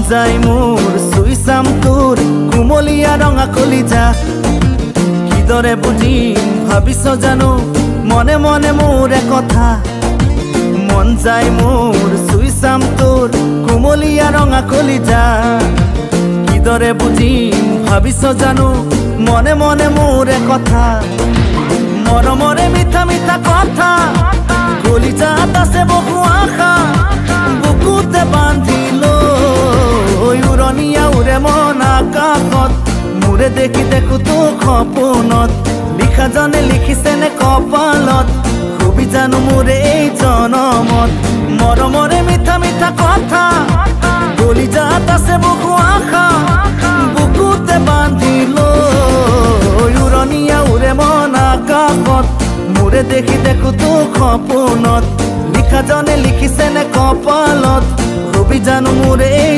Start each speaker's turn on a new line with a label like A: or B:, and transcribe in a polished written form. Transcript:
A: যায় মোৰ চুই চাম তোৰ কুমলীয়া ৰঙা কলিজা কিদৰে বুজিম ভাবিছ জানো মনে মনে মোৰ কথা মন যায় মোৰ চুই চাম তোৰ কুমলীয়া ৰঙা কলিজা কিদৰে বুজিম ভাবিছ জানো মনে মনে মোৰ কথা মৰমৰে মিঠা মিঠা কথা কলিজাত আছে বহু আশা বুকুতে বান্ধি লৈ উৰণীয়া উৰে মন আকাশত মোৰে দেখি দেখো তোক সপোনত লিখা জনে লিখিছে নে কপালত খুবি জানো মোৰে এই জনমত মৰমৰে মিঠা মিঠা কথা কলিজাত আছে বহু আশা বুকুতে বান্ধি লৈ উৰণীয়া উৰে মন আকাশত মোৰে দেখি দেখো তোক সপোনত লিখা জনে লিখিছে নে কপালত খুবি জানো মোৰে এই